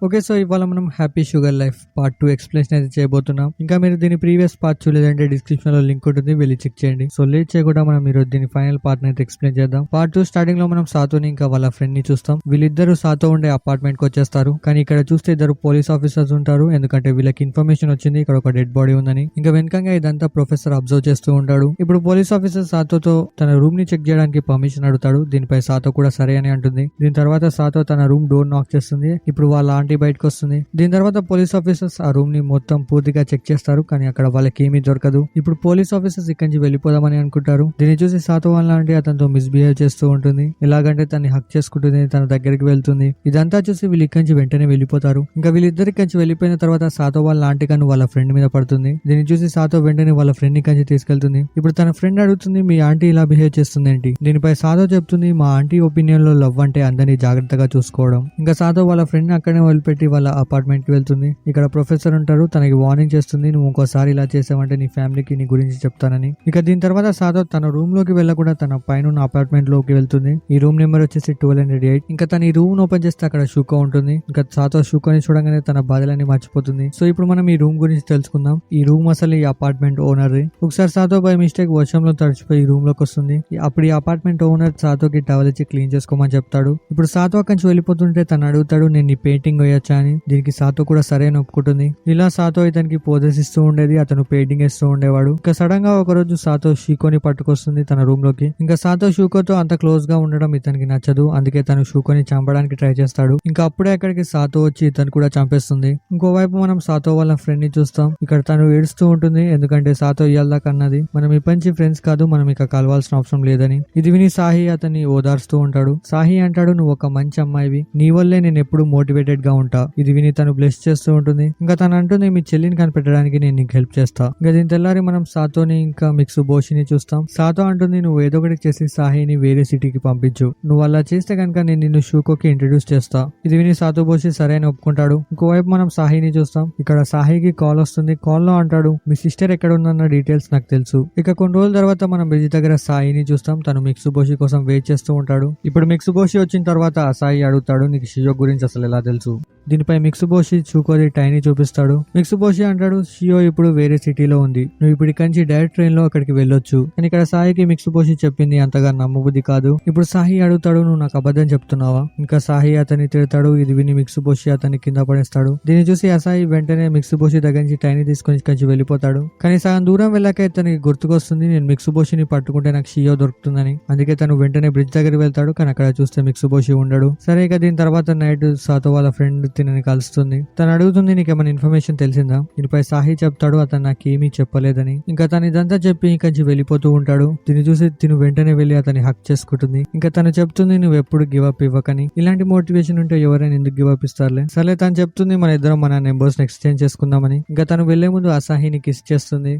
Okay, so ఇవాళ మనం happy sugar life part 2 explanation అయితే చేయబోతున్నాం. ఇంకా మీరు దీని ప్రీవియస్ పార్ట్ చూడలేదంటే డిస్క్రిప్షన్ లో లింక్ ఉంటుంది, వెళ్ళి చెక్ చేయండి. సో లేట్ చేయకుండా మనం ఈరోజు దీని ఫైనల్ పార్ట్ అయితే ఎక్స్ప్లెయిన్ చేద్దాం. పార్ట్ 2 స్టార్టింగ్ లో మనం సాతోని ఇంకా వాళ్ళ ఫ్రెండ్ ని చూస్తాం. వీళ్ళిద్దరు సాతో ఉండే అపార్ట్మెంట్ కి వచ్చేస్తారు. కానీ ఇక్కడ చూస్తే ఇద్దరు పోలీస్ ఆఫీసర్స్ ఉంటారు, ఎందుకంటే వీళ్ళకి ఇన్ఫర్మేషన్ వచ్చింది ఇక్కడ ఒక డెడ్ బాడీ ఉందని. ఇంకా వెనకంగా ఇదంతా ప్రొఫెసర్ అబ్జర్వ్ చేస్తూ ఉంటాడు. ఇప్పుడు పోలీస్ ఆఫీసర్ సాతోతో తన రూమ్ ని చెక్ చేయడానికి పర్మిషన్ అడుగుతాడు. దీనిపై సాతో కూడా సరే అని అంటుంది. దీని తర్వాత సాతో తన రూమ్ డోర్ నాక్ చేస్తుంది. ఇప్పుడు వాళ్ళ ఆంటీ బయటకు వస్తుంది. దీని తర్వాత పోలీస్ ఆఫీసర్స్ ఆ రూమ్ ని మొత్తం పూర్తిగా చెక్ చేస్తారు, కానీ అక్కడ వాళ్ళకి ఏమీ దొరకదు. ఇప్పుడు పోలీస్ ఆఫీసర్స్ ఇక్కడి నుంచి వెళ్ళిపోదామని అనుకుంటారు. దీన్ని చూసి సాతో వాళ్ళ ఆంటీ అతనితో మిస్బిహేవ్ చేస్తూ ఉంటుంది. ఎలాగంటే తన్ని హక్ చేసుకుంటుంది, తన దగ్గరికి వెళ్తుంది. ఇదంతా చూసి వీళ్ళు ఇక్కడి నుంచి వెంటనే వెళ్ళిపోతారు. ఇంకా వీళ్ళిద్దరు ఇక్కడి నుంచి వెళ్ళిపోయిన తర్వాత సాతో వాళ్ళ ఆంటీ కను వాళ్ళ ఫ్రెండ్ మీద పడుతుంది. దీన్ని చూసి సాతో వెంటనే వాళ్ళ ఫ్రెండ్ ని కంచి తీసుకెళ్తుంది. ఇప్పుడు తన ఫ్రెండ్ అడుగుతుంది, మీ ఆంటీ ఇలా బిహేవ్ చేస్తుంది ఏంటి? దీనిపై సాతో చెప్తుంది, మా ఆంటీ ఒపీనియన్ లో లవ్ అంటే అందరినీ జాగ్రత్తగా చూసుకోవడం. ఇంకా సాతో వాళ్ళ ఫ్రెండ్ ని అక్కడనే వదిలిపెట్టి వాళ్ళ అపార్ట్మెంట్ కి వెళ్తుంది. ఇక్కడ ప్రొఫెసర్ ఉంటారు, తనకి వార్నింగ్ చేస్తుంది, నువ్వు ఇంకోసారి ఇలా చేసావంటే నీ ఫ్యామిలీకి నీ గురించి చెప్తానని. ఇక దీని తర్వాత సాతో తన రూమ్ లోకి వెళ్ళకుండా తన పైన అపార్ట్మెంట్ లోకి వెళ్తుంది. ఈ రూమ్ నెంబర్ వచ్చేసి 1208. ఇంకా తన ఈ రూమ్ ఓపెన్ చేస్తే అక్కడ షూకో ఉంటుంది. ఇంకా సాతో షూకోని చూడగానే తన బాధలన్నీ మర్చిపోతుంది. సో ఇప్పుడు మనం ఈ రూమ్ గురించి తెలుసుకుందాం. ఈ రూమ్ అసలు ఈ అపార్ట్మెంట్ ఓనర్. ఒకసారి సాతో బై మిస్టేక్ వర్షంలో తడిచిపోయి ఈ రూమ్ లోకి వస్తుంది. అప్పుడు ఈ అపార్ట్మెంట్ ఓనర్ సాతోకి టవల్ ఇచ్చి క్లీన్ చేసుకోమని చెప్తాడు. ఇప్పుడు సాతో అక్కడి నుంచి వెళ్ళిపోతుంటే తను అడుగుతాడు, నేను ఈ పెయింటింగ్ వేయొచ్చా అని. దీనికి సాతో కూడా సరే అని ఒప్పుకుంటుంది. ఇలా సాతో ఇతనికి పోజెసిస్తూ ఉండేది, అతను పెయింటింగ్ వేస్తూ ఉండేవాడు. ఇంకా సడన్ గా ఒక రోజు సాతో షూకోని పట్టుకొస్తుంది తన రూమ్ లోకి. ఇంకా సాతో షూకోతో అంత క్లోజ్ గా ఉండడం ఇతనికి నచ్చదు, అందుకే తను షూకోని చంపడానికి ట్రై చేస్తాడు. ఇంకా అప్పుడే అక్కడికి సాతో వచ్చి ఇతను కూడా చంపేస్తుంది. ఇంకోవైపు మనం సాతో వాళ్ళ ఫ్రెండ్ ని చూస్తాం. ఇక్కడ తను ఏడుస్తూ ఉంటుంది, ఎందుకంటే సాతో ఇయ్యాల కన్నది, మనం ఇప్పటి ఫ్రెండ్స్ కాదు, మనం ఇక కలవాల్సిన అవసరం లేదని. ఇది విని సాహి అతన్ని ఓదార్స్తూ ఉంటాడు. సాహి అంటాడు, నువ్వు ఒక మంచి అమ్మాయివి, నీ వల్లే నేను ఎప్పుడు మోటివేటెడ్ గా ఉంటా. ఇది విని తను బ్లెస్ చేస్తూ ఉంటుంది. ఇంకా తను అంటుంది, మీ చెల్లిని కనిపెట్టడానికి నేను నీకు హెల్ప్ చేస్తా. ఇంకా దీని తెల్లారి మనం సాతోని ఇంకా మిక్సు బోషిని చూస్తాం. సాతో అంటుంది, నువ్వు ఏదో ఒకటి చేసి సాహిని వేరే సిటీకి పంపించు, నువ్వు అలా చేస్తే కనుక నేను నిన్ను షూకోకి ఇంట్రడ్యూస్ చేస్తా. ఇది విని సాతో బోషి సరే అని ఒప్పుకుంటాడు. ఇంకోవైపు మనం సాహిని చూస్తాం. ఇక్కడ సాహికి కాల్ వస్తుంది. కాల్ లో అంటాడు, మీ సిస్టర్ ఎక్కడ ఉందన్న డీటెయిల్స్ నాకు తెలుసు. ఇక కొన్ని రోజుల తర్వాత మనం బ్రిడ్జ్ దగ్గర సాయిని చూస్తాం. తను మిక్సు బోషి కోసం వెయిట్ చేస్తూ ఉంటాడు. ఇప్పుడు మిక్సు బోషి వచ్చిన తర్వాత సాయి అడుగుతాడు, నీకు షియో గురించి అసలు ఎలా తెలుసు? దీనిపై మిక్సుబోషి చూకోది టైని చూపిస్తాడు. మిక్సుబోషి అంటాడు, షియో ఇప్పుడు వేరే సిటీలో ఉంది, నువ్వు ఇప్పుడు ఇక్కడి నుంచి డైరెక్ట్ ట్రైన్ లో అక్కడికి వెళ్ళొచ్చు. కానీ ఇక్కడ సాయికి మిక్సుబోషి చెప్పింది అంతగా నమ్మబుద్ధి కాదు. ఇప్పుడు సాహి అడుగుతాడు, నువ్వు నాకు అబద్ధం చెప్తున్నావా? ఇంకా సాహి అతన్ని తిడతాడు. ఇది విని మిక్సుబోషి అతన్ని కింద పడేస్తాడు. దీన్ని చూసి అసాయి వెంటనే మిక్సుబోషి దగ్గర నుంచి టైని తీసుకొని కంచి వెళ్ళిపోతాడు. కానీ సగం దూరం వెళ్ళాక తనకి గుర్తుకొస్తుంది, నేను మిక్సుబోషిని పట్టుకుంటే నాకు షియో దొరుకుతుందని. అందుకే తను వెంటనే బ్రిడ్జ్ దగ్గర వెళ్తాడు. కానీ అక్కడ చూస్తే మిక్సుబోషి ఉండడు. సరే, ఇక దీని తర్వాత నైట్ సాతో వాళ్ళ ఫ్రెండ్ తినని కలుస్తుంది. తను అడుగుతుంది, నీకేమైనా ఇన్ఫర్మేషన్ తెలిసిందా? దీనిపై సాహి చెప్తాడు, అతను నాకేమీ చెప్పలేదని. ఇంకా తను ఇదంతా చెప్పి ఇంకొంచెం వెళ్ళిపోతూ ఉంటాడు. దీన్ని చూసి తిను వెంటనే వెళ్లి అతన్ని హక్ చేసుకుంటుంది. ఇంకా తను చెప్తుంది, నువ్వు ఎప్పుడు గివ్ అప్ ఇవ్వకని. ఇలాంటి మోటివేషన్ ఉంటే ఎవరైనా ఎందుకు గివ్ అప్ ఇస్తారులే. సరే, తను చెప్తుంది, మన ఇద్దరం మన నెంబర్స్ ఎక్స్చేంజ్ చేసుకుందామని. ఇంకా తను వెళ్లే ముందు అసాహిని కిస్ చేస్తుంది.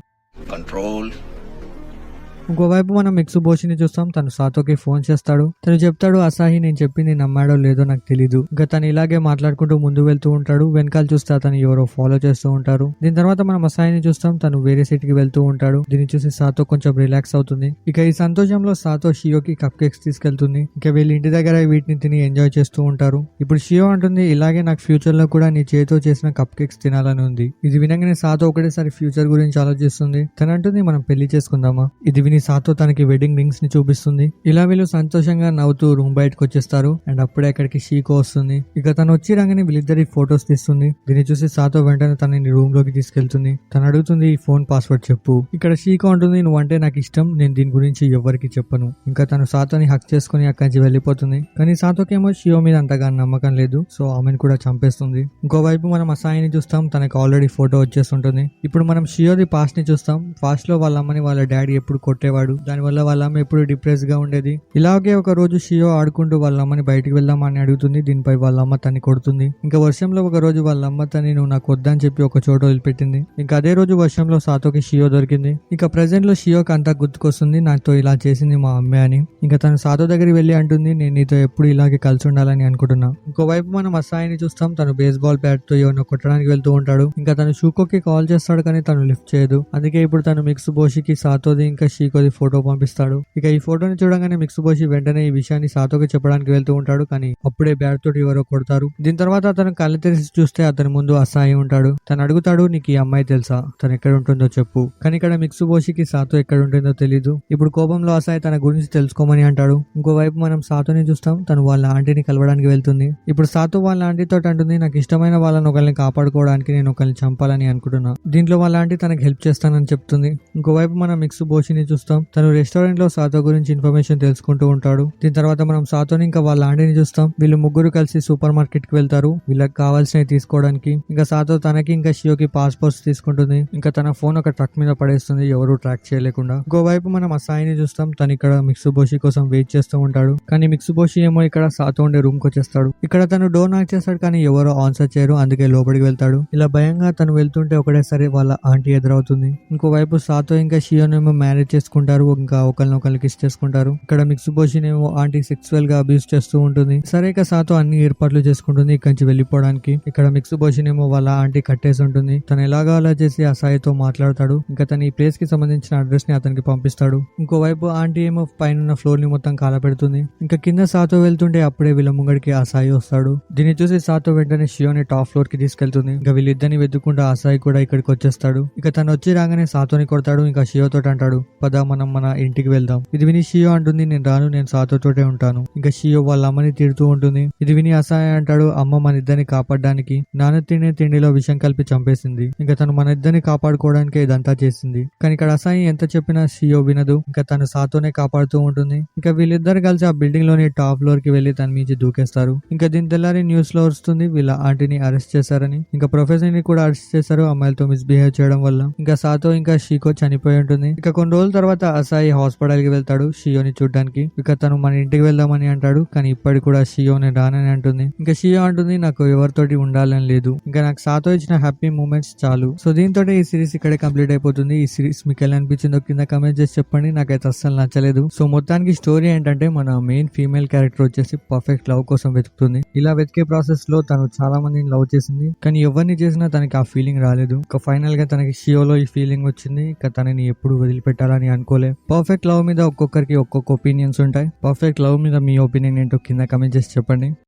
ఇంకోవైపు మనం మిక్సుబోషిని చూస్తాం. తను సాతోకి ఫోన్ చేస్తాడు. తను చెప్తాడు, అసాహి నేను చెప్పింది నమ్మాడో లేదో నాకు తెలీదు. ఇంకా తను ఇలాగే మాట్లాడుకుంటూ ముందు వెళ్తూ ఉంటాడు. వెనకాల చూస్తే అతను ఎవరో ఫాలో చేస్తూ ఉంటారు. దీని తర్వాత మనం అసాహిని చూస్తాం. తను వేరే సిటీకి వెళ్తూ ఉంటాడు. దీన్ని చూసి సాతో కొంచెం రిలాక్స్ అవుతుంది. ఇక ఈ సంతోషంలో సాతో షియోకి కప్ కేక్స్ తీసుకెళ్తుంది. ఇక వీళ్ళ ఇంటి దగ్గర వీటిని తిని ఎంజాయ్ చేస్తూ ఉంటారు. ఇప్పుడు షియో అంటుంది, ఇలాగే నాకు ఫ్యూచర్ లో కూడా నీ చేతితో చేసిన కప్ కేక్స్ తినాలని ఉంది. ఇది వినగానే సాతో ఒకటేసారి ఫ్యూచర్ గురించి ఆలోచిస్తుంది. తను అంటుంది, మనం పెళ్లి చేసుకుందామా? ఇది సాతో తనకి వెడ్డింగ్ రింగ్స్ ని చూపిస్తుంది. ఇలా వీళ్ళు సంతోషంగా నవ్వుతూ రూమ్ బయటకు వచ్చేస్తారు. అండ్ అప్పుడే అక్కడికి షీకో వస్తుంది. ఇక తను వచ్చి రాగానే వీళ్ళిద్దరి ఫొటోస్ తీస్తుంది. దీన్ని చూసి సాతో వెంటనే తనని రూమ్ లోకి తీసుకెళ్తుంది. తను అడుగుతుంది, ఈ ఫోన్ పాస్వర్డ్ చెప్పు. ఇక్కడ షీకో అంటుంది, నువ్వు అంటే నాకు ఇష్టం, నేను దీని గురించి ఎవరికి చెప్పను. ఇంకా తను సాతోని హక్ చేసుకుని అక్కడి నుంచి వెళ్ళిపోతుంది. కానీ సాతోకేమో షియో మీద అంతగా నమ్మకం లేదు, సో ఆమెను కూడా చంపేస్తుంది. ఇంకోవైపు మనం అసాయిని చూస్తాం. తనకు ఆల్రెడీ ఫోటో వచ్చేస్తుంటుంది. ఇప్పుడు మనం షియోది పాస్ట్ ని చూస్తాం. పాస్ట్ లో వాళ్ళ అమ్మని వాళ్ళ డాడీ ఎప్పుడు కొట్టేవాడు, దానివల్ల వాళ్ళ అమ్మ ఎప్పుడు డిప్రెస్ గా ఉండేది. ఇలాగే ఒక రోజు షియో ఆడుకుంటూ వాళ్ళ అమ్మని బయటికి వెళ్దామని అడుగుతుంది. దీనిపై వాళ్ళ అమ్మ తన్ని కొడుతుంది. ఇంకా వర్షంలో ఒక రోజు వాళ్ళ అమ్మ తన్ని నువ్వు నాకు వద్దని చెప్పి ఒక చోట వదిలిపెట్టింది. ఇంకా అదే రోజు వర్షంలో సాతోకి షియో దొరికింది. ఇక ప్రెసెంట్ లో షియోకి అంతా గుర్తుకొస్తుంది, నాతో ఇలా చేసింది మా అమ్మే అని. ఇంకా తను సాతో దగ్గరికి వెళ్లి అంటుంది, నేను నీతో ఎప్పుడు ఇలాగే కలిసి ఉండాలని అనుకుంటున్నా. ఇంకోవైపు మనం అసాయిని చూస్తాం. తను బేస్బాల్ బ్యాట్ తో ఎవరినో కొట్టడానికి వెళ్తూ ఉంటాడు. ఇంకా తను షూకోకి కాల్ చేస్తాడు, కానీ తను లిఫ్ట్ చేయదు. అందుకే ఇప్పుడు తను మిక్సుబోషికి సాతోది ఇంకా షీకో షీకోది ఫోటో పంపిస్తాడు. ఇక ఈ ఫోటోని చూడగానే మిక్సుబోషి వెంటనే ఈ విషయాన్ని సాతోకి చెప్పడానికి వెళ్తూ ఉంటాడు. కానీ అప్పుడే బ్యాట్ తోటి ఎవరో కొడతారు. దీని తర్వాత అతను కళ్ళు తెరిచి చూస్తే అతని ముందు అసాయి ఉంటాడు. తను అడుగుతాడు, నీకు ఈ అమ్మాయి తెలుసా? తను ఎక్కడ ఉంటుందో చెప్పు. కానీ ఇక్కడ మిక్సుబోషికి సాతో ఎక్కడ ఉంటుందో తెలీదు. ఇప్పుడు కోపంలో అసాయి తన గురించి తెలుసుకోమని అంటాడు. ఇంకోవైపు మనం సాతోని చూస్తాం. తను వాళ్ళ ఆంటీని కలవడానికి వెళ్తుంది. ఇప్పుడు సాతో వాళ్ళ ఆంటీతో అంటుంది, నాకు ఇష్టమైన వాళ్ళని ఒకరిని కాపాడుకోవడానికి నేను ఒకరిని చంపాలని అనుకుంటున్నా. దీంట్లో వాళ్ళ ఆంటీ తనకి హెల్ప్ చేస్తానని చెప్తుంది. ఇంకోవైపు మనం మిక్సుబోషిని చూస్తాం. తను రెస్టారెంట్ లో సాతో గురించి ఇన్ఫర్మేషన్ తెలుసుకుంటూ ఉంటాడు. దీని తర్వాత మనం సాతోని ఇంకా వాళ్ళ ఆంటీని చూస్తాం. వీళ్ళు ముగ్గురు కలిసి సూపర్ మార్కెట్ కి వెళ్తారు వీళ్ళకి కావాల్సినవి తీసుకోవడానికి. ఇంకా సాతో తనకి ఇంకా షియోకి పాస్పోర్ట్స్ తీసుకుంటుంది. ఇంకా తన ఫోన్ ఒక ట్రక్ మీద పడేస్తుంది, ఎవరు ట్రాక్ చేయలేకుండా. ఇంకోవైపు మనం అసాయిని చూస్తాం. తను ఇక్కడ మిక్సుబోషి కోసం వెయిట్ చేస్తూ ఉంటాడు. కానీ మిక్సుబోషి ఏమో ఇక్కడ సాతో ఉండే రూమ్ కి వచ్చేస్తాడు. ఇక్కడ తను డోర్ నాక్ చేస్తాడు, కానీ ఎవరో ఆన్సర్ చేయరు. అందుకే లోపలికి వెళ్తాడు. ఇలా భయంగా తను వెళ్తుంటే ఒకటేసారి వాళ్ళ ఆంటీ ఎదురవుతుంది. ఇంకోవైపు సాతో ఇంకా షియోనేమో మ్యారేజ్ చేసుకుంటారు. ఇంకా ఒకరినొకరిని కిస్ చేసుకుంటారు. ఇక్కడ మిక్సుబోషినేమో ఆంటీ సెక్సువల్ గా అబ్యూస్ చేస్తూ ఉంటుంది. సరే ఇక సాతో అన్ని ఏర్పాట్లు చేసుకుంటుంది ఇక్కడి నుంచి వెళ్ళిపోవడానికి. ఇక్కడ మిక్సుబోషినేమో వాళ్ళ ఆంటీ కట్టేసి ఉంటుంది. తను ఎలాగో అలా చేసి అసాయితో మాట్లాడతాడు. ఇంకా తన ఈ ప్లేస్ కి సంబంధించిన అడ్రస్ ని అతనికి పంపిస్తాడు. ఇంకోవైపు ఆంటీ ఏమో పైన ఫ్లోర్ ని మొత్తం కాలపెడుతుంది. ఇంకా కింద సాతో వెళ్తుంటే అప్పుడే వీళ్ళ ముంగడికి అసాయి వస్తాడు. దీన్ని చూసి సాతో వెంటనే షియోని టాప్ ఫ్లోర్ కి తీసుకెళ్తుంది. ఇంకా వీళ్ళిద్దరిని వెతుక్కుంటూ అసాయి కూడా ఇక్కడికి వచ్చేస్తాడు. ఇక తను వచ్చి రాగానే సాతోని కొడతాడు. ఇంకా షియోతో అంటాడు, పద మనం మన ఇంటికి వెళ్దాం. ఇది విని షియో అంటుంది, నేను రాను, నేను సాతోతోటే ఉంటాను. ఇంకా షియో వాళ్ళ అమ్మని తిడుతూ ఉంటుంది. ఇది విని అసాయి అంటాడు, అమ్మ మన ఇద్దరిని కాపాడడానికి నాన్న తినే తిండిలో విషం కలిపి చంపేసింది. ఇంకా తను మన ఇద్దరిని కాపాడుకోవడానికి ఇదంతా చేసింది. కానీ ఇక్కడ అసాయి ఎంత చెప్పినా షియో వినదు. ఇంకా తను సాతోనే కాపాడుతూ ఉంటుంది. ఇంకా వీళ్ళిద్దరు కలిసి ఆ బిల్డింగ్ లోని టాప్ ఫ్లోర్ కి వెళ్లి తన మించి దూకేస్తారు. ఇంకా దీని తెల్లారి న్యూస్ లో వస్తుంది వీళ్ళ ఆంటీని అరెస్ట్ చేశారని. ఇంకా ప్రొఫెసర్ ని కూడా అరెస్ట్ చేశారు అమ్మాయిలతో మిస్బిహేవ్ చేయడం వల్ల. ఇంకా సాతో ఇంకా షీకో చనిపోయి ఉంటుంది. ఇక కొన్ని రోజుల తర్వాత అసాయి హాస్పిటల్ కి వెళ్తాడు షియోని చూడడానికి. ఇక తను మన ఇంటికి వెళ్దామని అంటాడు. కానీ ఇప్పటికి కూడా షియో నేను రానని అంటుంది. ఇంకా షియో అంటుంది, నాకు ఎవరితోటి ఉండాలని లేదు, ఇంకా నాకు సాతో ఇచ్చిన హ్యాపీ మూమెంట్స్ చాలు. సో దీంతో ఈ సిరీస్ ఇక్కడే కంప్లీట్ అయిపోతుంది. ఈ సిరీస్ మీకు ఎలా అనిపించిందో కింద కమెంట్ చేసి చెప్పండి. నాకైతే అస్సలు నచ్చలేదు. సో మొత్తానికి స్టోరీ ఏంటంటే మన మెయిన్ ఫీమేల్ క్యారెక్టర్ వచ్చేసి పర్ఫెక్ట్ లవ్ కోసం వెతుకుతుంది. ఇలా వెతికే ప్రాసెస్ లో తను చాలా మందిని లవ్ చేసింది. కానీ ఎవరిని చేసినా తనకి ఆ ఫీలింగ్ రాలేదు. ఇక ఫైనల్ గా తనకి షియోలో ఈ ఫీలింగ్ వచ్చింది. ఇక తనని ఎప్పుడు వదిలిపెట్టాలని అనుకోలే. పర్ఫెక్ట్ లవ్ మీద ఒక్కొక్కరికి ఒక్కొక్క ఒపీనియన్స్ ఉంటాయి. పర్ఫెక్ట్ లవ్ మీద మీ ఒపీనియన్ ఏంటో కింద కమెంట్ చేసి చెప్పండి.